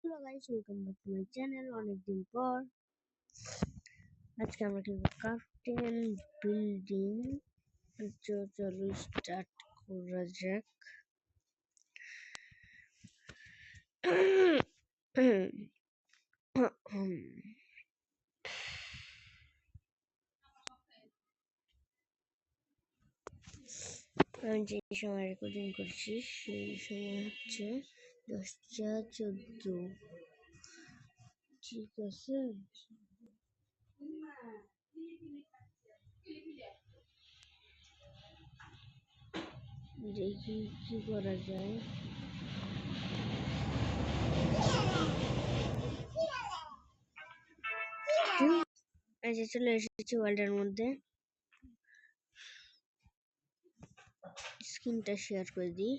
Hello guys, welcome back to my channel. অনেকদিন পর আজকে আমরা খেলবো ক্রাফটিং বিল্ডিং। চলো স্টার্ট করা যাক। আমি যে সময় রেকর্ডিং করছি সেই সময় হচ্ছে 10:14। ঠিক আছে, দেখি কি করা যায়। আচ্ছা, চলে এসেছি ওয়ার্ল্ডের মধ্যে। স্ক্রিনটা শেয়ার করে দিই।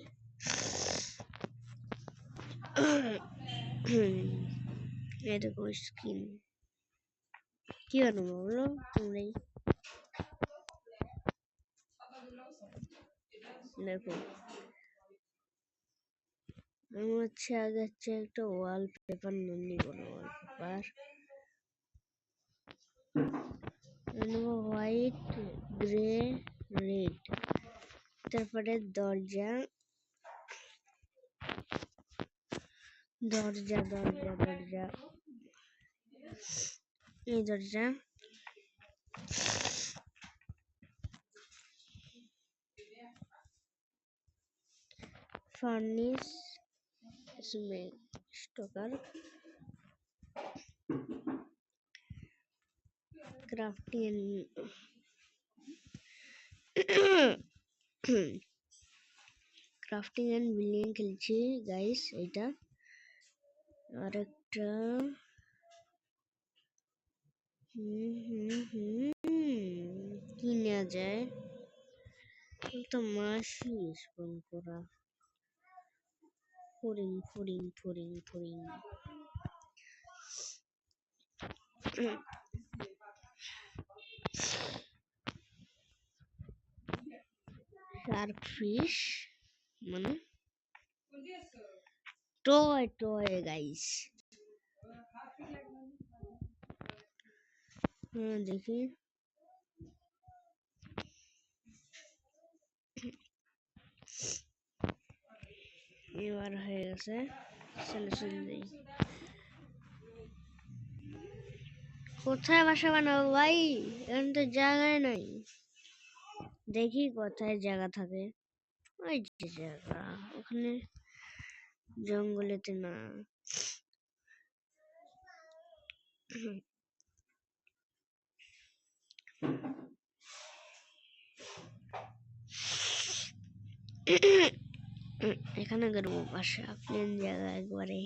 এরকম স্ক্রিন কি বানাবো বলো তোমরাই। দেখো, আমি হচ্ছে আগে একটা ওয়াল পেপার নিয়ে বলো। Wallpaper white, grey, red. তারপরে দরজা দরজা দরজা দরজা এই দরজা, furnace, stoker, crafting crafting and building খেলছি গাইস। এটা আর একটা কি নেওয়া যায়, একটা মাসি স্পন করা। Foreign foreign foreign foreign Shark fish মানে টয় টয় গাইস। দেখি এবার হয়ে গেছে। কোথায় বাসা বানাবো ভাই? এখন তো জায়গায় নাই। দেখি কোথায় জায়গা থাকে। ওই যে জায়গা ওখানে, জঙ্গলেতে না। এখানে করবো বাসা, প্লেন জায়গা একবারে।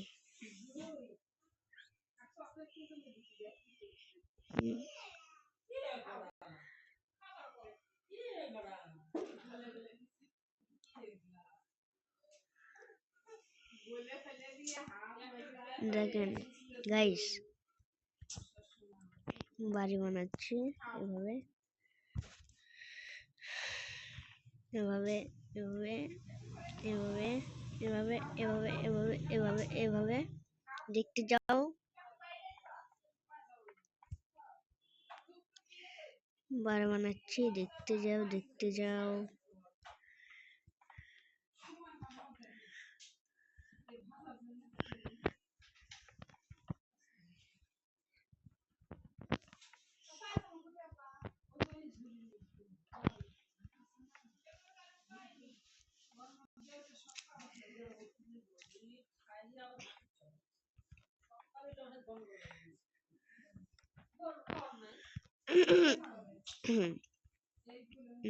দেখেন গাইস, বাড়ি বানাচ্ছি এভাবে এভাবে এভাবে এভাবে এভাবে এভাবে এভাবে এভাবে এভাবে। দেখতে যাও, বাড়ি বানাচ্ছি, দেখতে যাও দেখতে যাও।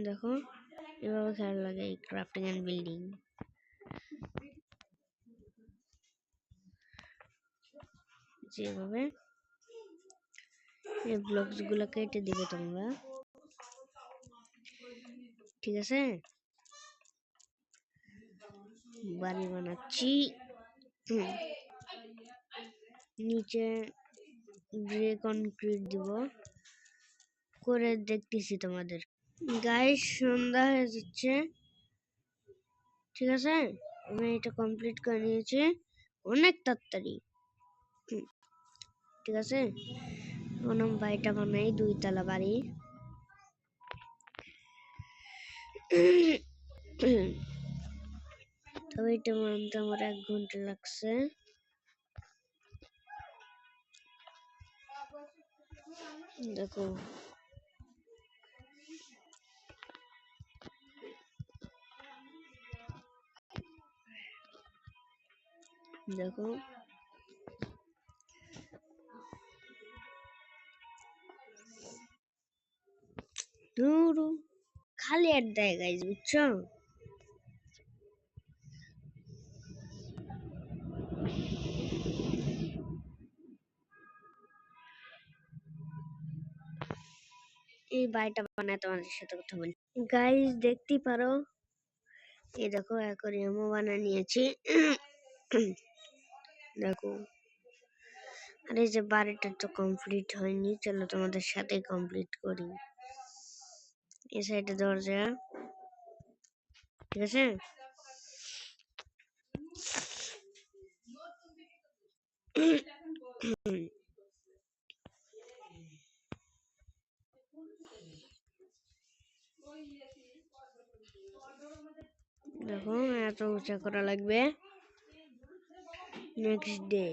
দেখো, এভাবে খেলা লাগে এই ক্রাফটিং এন্ড বিল্ডিং। যেভাবে এই ব্লকস গুলো কেটে দিবে তোমরা, ঠিক আছে? বাড়ি বানাচ্ছি, নিচে গ্রে কনক্রিট দিব করে দেখতেছি তোমাদের। গাইস, সন্ধ্যা হয়ে যাচ্ছে, ঠিক আছে? আমি এটা কমপ্লিট করে নিয়েছি অনেক তাড়াতাড়ি। ঠিক আছে, এখন আমি বাড়িটা বানাই 2 তলা বাড়ি। তবে এটা বানাতে আমার 1 ঘন্টা লাগছে। দেখো দেখো ধুর, খালি আর দেয় গাইজ, বুঝছো? এই বাড়িটা বানায় তোমাদের সাথে কথা বলি। গাইজ দেখতেই পারো, এই দেখো অ্যাকোয়ারিয়ামও বানিয়ে নিয়েছি। দেখো, আর এই যে বাড়িটা তো কমপ্লিট হয়নি, চলো তোমাদের সাথে কমপ্লিট করি। এই সাইডে দরজা, ঠিক আছে। দেখো এত উঁচা করা লাগবে। নেক্সট ডে,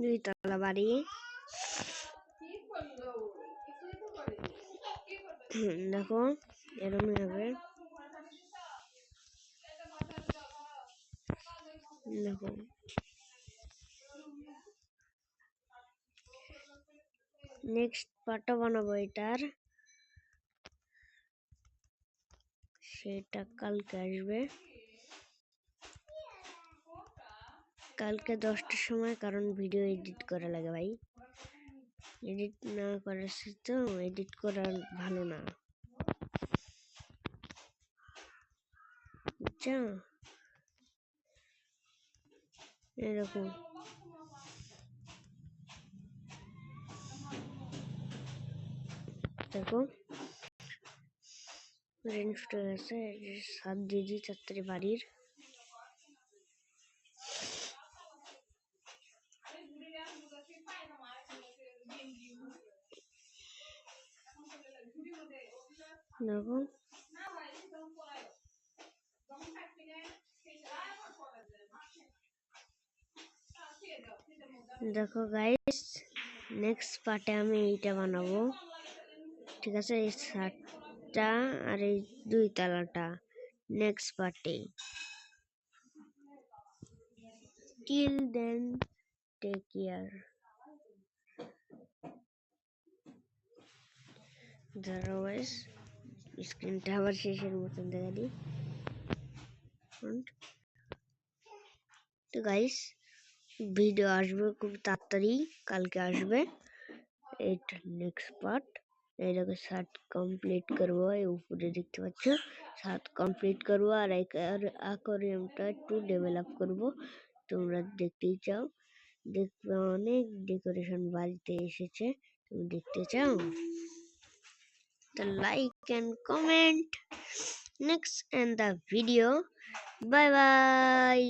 দুই তলা বাড়ি। দেখো এরকম হবে। দেখো নেক্সট পার্টটা বানাবো এটার, সেটা কালকে আসবে, কালকে 10টার সময়, কারণ ভিডিও এডিট করা লাগে ভাই। এডিট না করেছি তো, এডিট করা ভালো না, বুঝছো? এরকম দেখো রেন ফুটে গেছে, ছাদ দিয়ে দিই তাড়াতাড়ি বাড়ির। দেখো দেখো গাইস, নেক্সট পার্টে আমি এইটা বানাবো, ঠিক আছে। এই ছাদটা আর এই 2 তলাটা নেক্সট পার্টে। Till then, take care. দাঁড়াও গাইস, স্ক্রিনটা আবার শেষের মতন দেখা দিই। তো গাইস ভিডিও আসবে খুব তাড়াতাড়ি, কালকে আসবে এটা নেক্সট পার্ট। এই দেখো ছাদ কমপ্লিট করবো, এই উপরে দেখতে পাচ্ছ ছাদ কমপ্লিট করবো, আর অ্যাকোয়ারিয়ামটা একটু ডেভেলপ করব। তোমরা দেখতেই চাও, দেখবে অনেক ডেকোরেশন বাড়িতে এসেছে, তুমি দেখতে চাও তো like and comment next in the video. Bye bye.